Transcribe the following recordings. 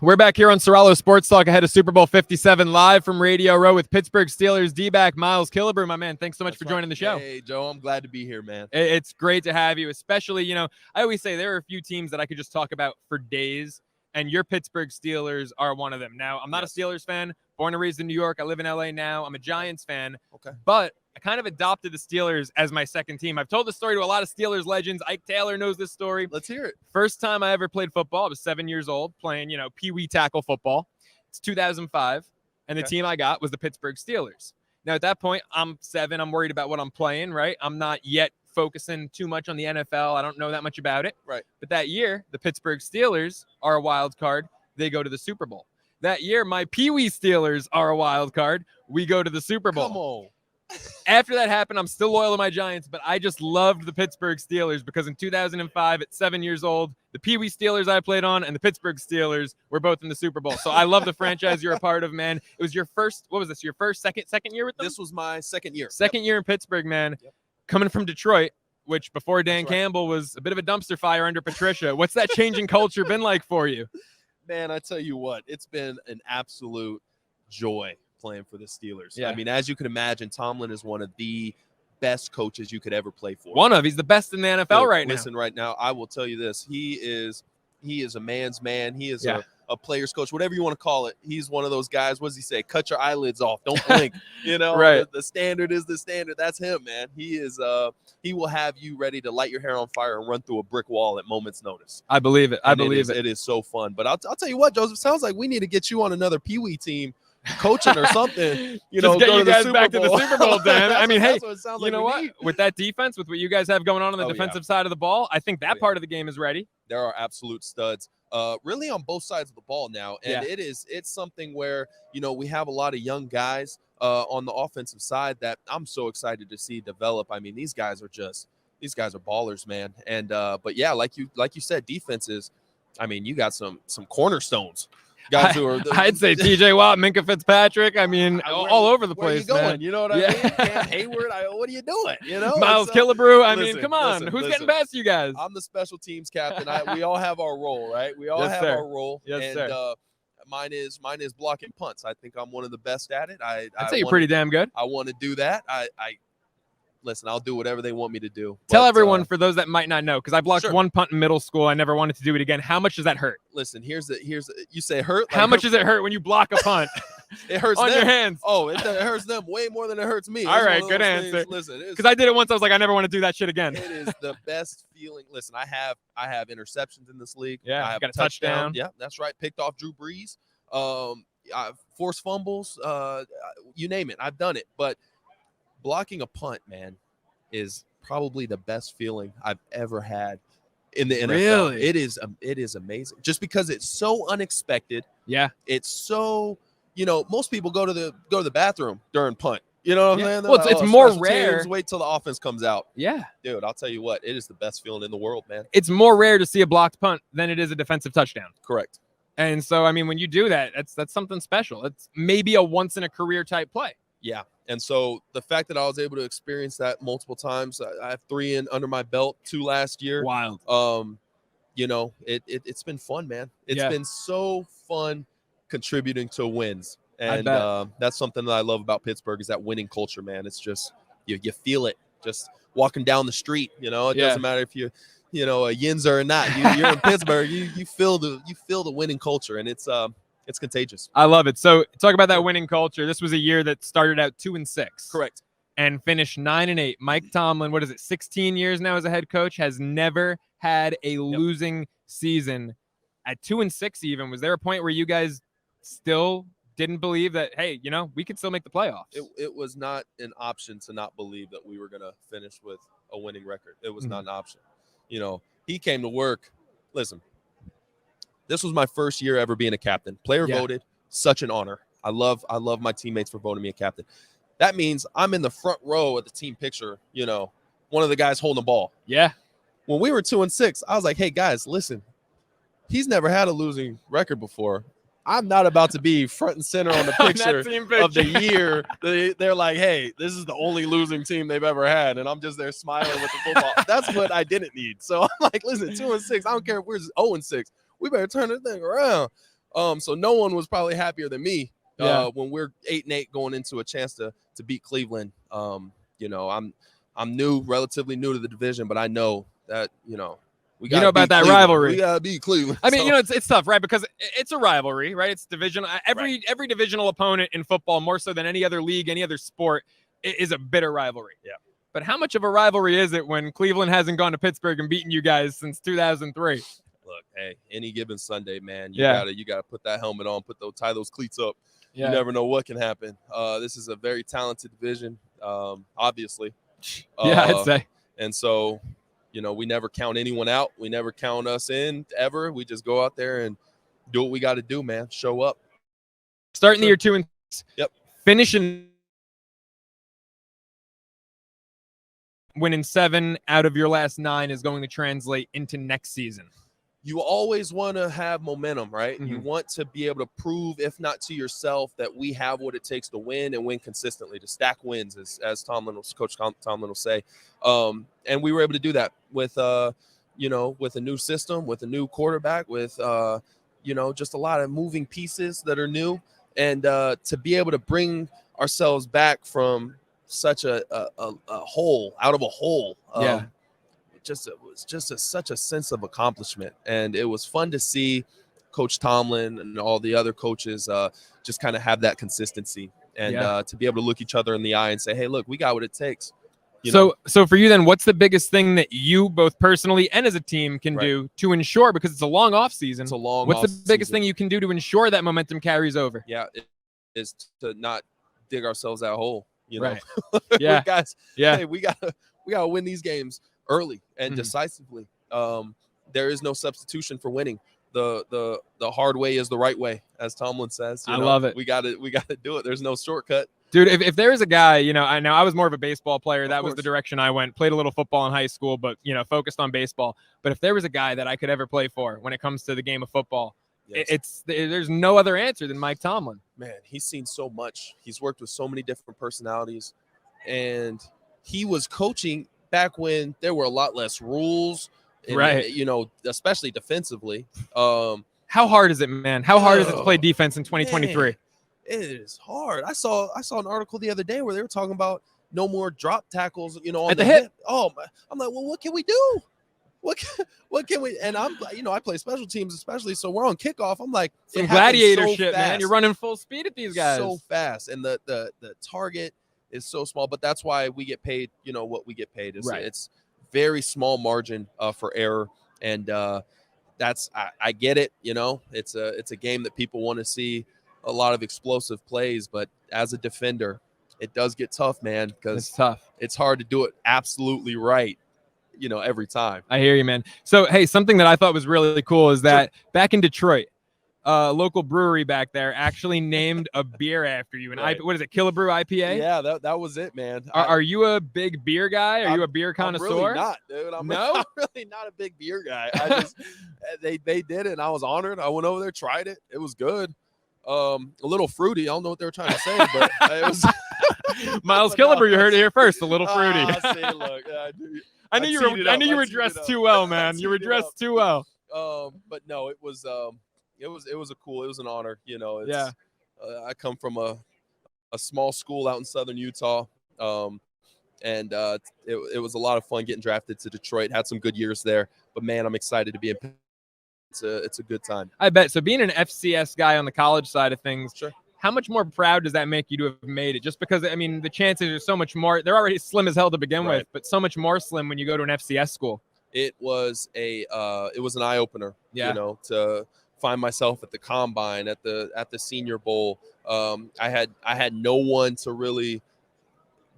We're back here on Ceraulo Sports Talk ahead of Super Bowl 57 live from Radio Row with Pittsburgh Steelers D-back Miles Killebrew. My man, thanks so much for joining the show. Hey, Joe, I'm glad to be here, man. It's great to have you, especially, I always say there are a few teams that I could just talk about for days, and your Pittsburgh Steelers are one of them. Now, I'm not a Steelers fan, born and raised in New York. I live in LA now. I'm a Giants fan, but I kind of adopted the Steelers as my second team. I've told the story to a lot of Steelers legends. Ike Taylor knows this story. Let's hear it. First time I ever played football, I was 7 years old playing, pee-wee tackle football. It's 2005, and the team I got was the Pittsburgh Steelers. Now, at that point, I'm 7. I'm worried about what I'm playing, right? I'm not yet focusing too much on the NFL. I don't know that much about it. Right. But that year, the Pittsburgh Steelers are a wild card. They go to the Super Bowl. That year, my Pee-wee Steelers are a wild card. We go to the Super Bowl. Come on. After that happened, I'm still loyal to my Giants, but I just loved the Pittsburgh Steelers because in 2005, at 7 years old, the Pee-wee Steelers I played on and the Pittsburgh Steelers were both in the Super Bowl. So I love the franchise you're a part of, man. It was your first, what was this, your first, second year with them? This was my second year. Second year in Pittsburgh, man. Coming from Detroit, which before Dan Campbell was a bit of a dumpster fire under Patricia. What's that changing culture been like for you? Man, I tell you what, it's been an absolute joy playing for the Steelers. Yeah. I mean, as you can imagine, Tomlin is one of the best coaches you could ever play for. He's the best in the NFL right now. Listen, right now, I will tell you this. He is a man's man. He is a player's coach, whatever you want to call it. He's one of those guys. What does he say? Cut your eyelids off. Don't blink. Right. The standard is the standard. That's him, man. He will have you ready to light your hair on fire and run through a brick wall at moment's notice. I believe it. It is so fun. But I'll tell you what, Joseph, sounds like we need to get you on another Pee-wee team coaching or something, Just get go you to guys the back Super to Bowl. the Super Bowl, Dan. I mean, hey, you know what? With that defense, with what you guys have going on the defensive side of the ball, I think that part of the game is ready. There are absolute studs, really on both sides of the ball now, and it's something where we have a lot of young guys on the offensive side that I'm so excited to see develop. I mean, these guys are ballers, man. And but yeah, like you said, defenses. I mean, you got some cornerstones. Guys who are I'd say TJ Watt, Minka Fitzpatrick. I mean, all over the place. Where are you going? Man. You know what I mean? Cam Hayward. What are you doing? Miles Killebrew. I mean, come on. Who's getting past you guys? I'm the special teams captain. We all have our role, right? We all have our role. Yes, and, sir. Mine is blocking punts. I think I'm one of the best at it. I'd say you're pretty damn good. I want to do that. Listen, I'll do whatever they want me to do. Tell everyone, for those that might not know, because I blocked one punt in middle school. I never wanted to do it again. How much does that hurt? Listen, here's you say hurt. How much does it hurt when you block a punt? It hurts on them. your hands. Oh, it hurts them way more than it hurts me. All right, good answer. Things. Listen, because I did it once. I was like, I never want to do that shit again. It is the best feeling. Listen, I have interceptions in this league. Yeah, I have got a touchdown. Yeah, that's right. Picked off Drew Brees. Forced fumbles. You name it. I've done it. But blocking a punt, man, is probably the best feeling I've ever had in the NFL. Really? It is amazing. Just because it's so unexpected. Yeah. It's so, most people go to the bathroom during punt. You know what I'm saying? Well, it's more rare. Teams, wait till the offense comes out. Yeah. Dude, I'll tell you what, it is the best feeling in the world, man. It's more rare to see a blocked punt than it is a defensive touchdown. Correct. And so, I mean, when you do that, that's something special. It's maybe a once in a career type play. Yeah. And so the fact that I was able to experience that multiple times, I have 3 under my belt, 2 last year. Wild. It's been fun, man. It's been so fun contributing to wins. And that's something that I love about Pittsburgh is that winning culture, man. It's just, you feel it just walking down the street. It doesn't matter if you're, a Yinzer or not. You're in Pittsburgh. You feel the winning culture, and it's contagious. I love it. So talk about that winning culture. This was a year that started out 2-6. Correct. And finished 9-8. Mike Tomlin, 16 years now as a head coach, has never had a losing season. At 2-6 even, was there a point where you guys still didn't believe that, hey, we could still make the playoffs? It was not an option to not believe that we were going to finish with a winning record. It was not an option. He came to work. Listen, this was my first year ever being a captain. Player voted, such an honor. I love my teammates for voting me a captain. That means I'm in the front row of the team picture, one of the guys holding the ball. Yeah. When we were 2-6, I was like, hey, guys, listen, he's never had a losing record before. I'm not about to be front and center on the picture of the year. They're like, hey, this is the only losing team they've ever had. And I'm just there smiling with the football. That's what I didn't need. So I'm like, listen, 2-6. I don't care if we're 0-6. We better turn this thing around. So no one was probably happier than me Yeah. when we're 8-8 going into a chance to beat Cleveland. You know, I'm relatively new to the division, but I know that, you know, we got about that Cleveland. rivalry. We got to beat Cleveland. I mean, So, you know, it's tough, right? Because it's a rivalry, right? It's division. Every divisional opponent in football, more so than any other league, any other sport, is a bitter rivalry. Yeah. But how much of a rivalry is it when Cleveland hasn't gone to Pittsburgh and beaten you guys since 2003? Look, hey, any given Sunday, man, you Yeah. gotta put that helmet on, tie those cleats up. Yeah. You never know what can happen. This is a very talented division, obviously. Yeah, I'd say. And so, you know, we never count anyone out. We never count us in ever. We just go out there and do what we got to do, man. Show up. Starting the year 2-6. Yep. Finishing winning 7 out of your last 9 is going to translate into next season. You always want to have momentum, right? Mm-hmm. You want to be able to prove, if not to yourself, that we have what it takes to win and win consistently, to stack wins, as Coach Tomlin will say. And we were able to do that with, you know, with a new system, with a new quarterback, with, you know, just a lot of moving pieces that are new. And to be able to bring ourselves back from such a hole, out of a hole. Yeah. It was just such a sense of accomplishment, and it was fun to see Coach Tomlin and all the other coaches just kind of have that consistency and to be able to look each other in the eye and say, hey, look, we got what it takes. So for you then, what's the biggest thing that you both personally and as a team can do to ensure, because it's a long off season, what's the biggest thing you can do to ensure that momentum carries over? Yeah, it is to not dig ourselves that hole, you know. Yeah. Guys, yeah. Hey, we gotta win these games early and decisively. There is no substitution for winning. The hard way is the right way, as Tomlin says. I love it. We gotta do it. There's no shortcut. Dude, if there is a guy, you know, I was more of a baseball player. That was the direction I went. Played a little football in high school, but, you know, focused on baseball. But if there was a guy that I could ever play for when it comes to the game of football, there's no other answer than Mike Tomlin. Man, he's seen so much. He's worked with so many different personalities, and he was coaching back when there were a lot less rules, and, you know, especially defensively. How hard is it, man? How hard is it to play defense in 2023? Man, it is hard. I saw an article the other day where they were talking about no more drop tackles, you know, on at the hip. Oh, I'm like, well, what can we do? What can we? And I'm, you know, I play special teams, especially, so we're on kickoff. I'm like, some gladiator shit, man. You're running full speed at these guys. So fast, and the target is so small, but that's why we get paid, you know, what we get paid. It's very small margin for error, and that's I get it, you know. It's a game that people want to see a lot of explosive plays, but as a defender, it does get tough, man, because it's tough. It's hard to do it absolutely right, you know, every time. I hear you, man. So, hey, something that I thought was really cool is that back in Detroit, local brewery back there actually named a beer after you. And what is it? Killebrew IPA? Yeah, that was it, man. Are you a big beer guy? Are you a beer connoisseur? I'm really not, dude. I'm really not a big beer guy. I just they did it, and I was honored. I went over there, tried it. It was good. A little fruity. I don't know what they were trying to say, but it was Miles Killebrew. You heard it here first. A little fruity. See, look, I knew you were dressed too well, man. You were dressed too well. But no, it was it was an honor. You know, I come from a small school out in southern Utah, and it was a lot of fun getting drafted to Detroit. Had some good years there, but man, I'm excited to be in. It's a good time. I bet. So being an FCS guy on the college side of things, sure. How much more proud does that make you to have made it? Just because, I mean, the chances are so much more. They're already slim as hell to begin with, but so much more slim when you go to an FCS school. It was an eye opener. You know, to find myself at the combine, at the Senior Bowl. I had no one to really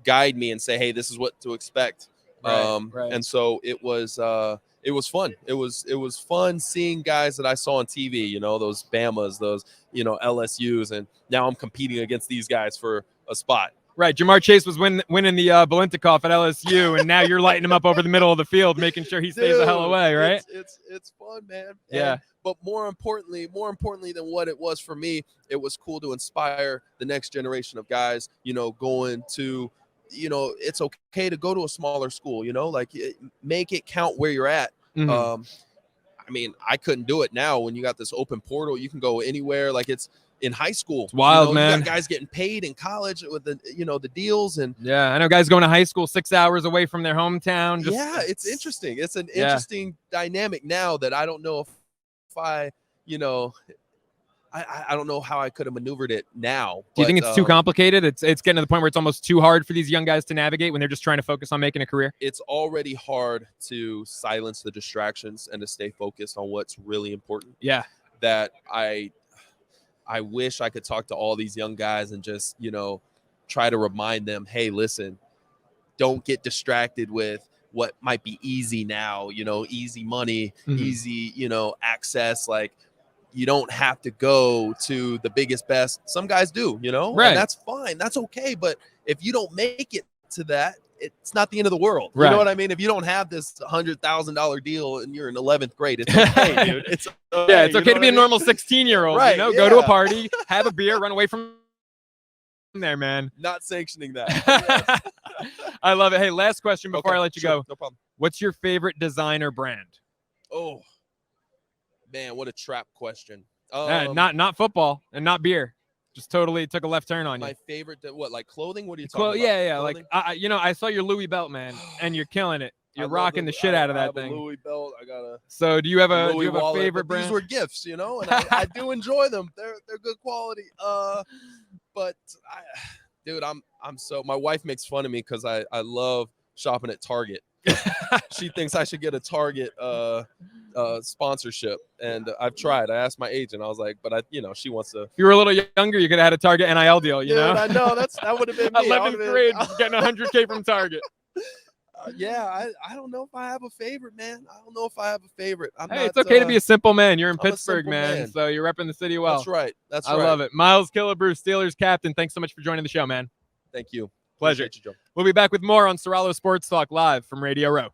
guide me and say, hey, this is what to expect. And so it was fun. It was fun seeing guys that I saw on TV, you know, those Bamas, those, you know, LSUs, and now I'm competing against these guys for a spot. Right. Jamar Chase was winning the Bilentikov at LSU, and now you're lighting him up over the middle of the field, making sure he stays the hell away, right? It's fun, man. Yeah. But more importantly than what it was for me, it was cool to inspire the next generation of guys, you know, going to, you know, it's okay to go to a smaller school, you know, like make it count where you're at. I mean, I couldn't do it now when you got this open portal. You can go anywhere. Like it's in high school. It's wild, you man. You got guys getting paid in college with the the deals and yeah, I know guys going to high school 6 hours away from their hometown. It's interesting. It's an interesting dynamic now that I don't know if I I don't know how I could have maneuvered it now. Do you think it's too complicated? It's getting to the point where it's almost too hard for these young guys to navigate when they're just trying to focus on making a career? It's already hard to silence the distractions and to stay focused on what's really important. Yeah. That I wish I could talk to all these young guys and just, try to remind them, hey, listen, don't get distracted with what might be easy now, easy money, easy, access. Like, you don't have to go to the biggest, best. Some guys do, right. And that's fine. That's okay. But if you don't make it to that, it's not the end of the world. Right. You know what I mean? If you don't have this $100,000 deal and you're in 11th grade, it's okay, dude. It's okay. Yeah, it's okay to be a normal 16-year-old. Right, Go to a party, have a beer, run away from there, man. Not sanctioning that. I love it. Hey, last question before I let you go. No problem. What's your favorite designer brand? Oh, man, what a trap question. Not football and not beer. Just totally took a left turn on you. My favorite, like clothing? What are you talking about? Yeah. Clothing? Like, I saw your Louis belt, man, and you're killing it. You're rocking the shit out of that thing. Louis belt. I got a. So do you have a wallet, favorite brand? These were gifts, and I do enjoy them. They're good quality. But dude, I'm so. My wife makes fun of me because I love shopping at Target. She thinks I should get a Target sponsorship, and I've tried. I asked my agent. I was like, but she wants to. If you were a little younger, you could have had a Target NIL deal. You know, I know that would have been me. 11th grade, getting $100K from Target. I don't know if I have a favorite, man. I don't know if I have a favorite. It's okay to be a simple man. You're in Pittsburgh, man, so you're repping the city well. That's right. I love it. Miles Killebrew, Steelers captain. Thanks so much for joining the show, man. Thank you. Pleasure. Appreciate you, Joe. We'll be back with more on Ceraulo Sports Talk live from Radio Row.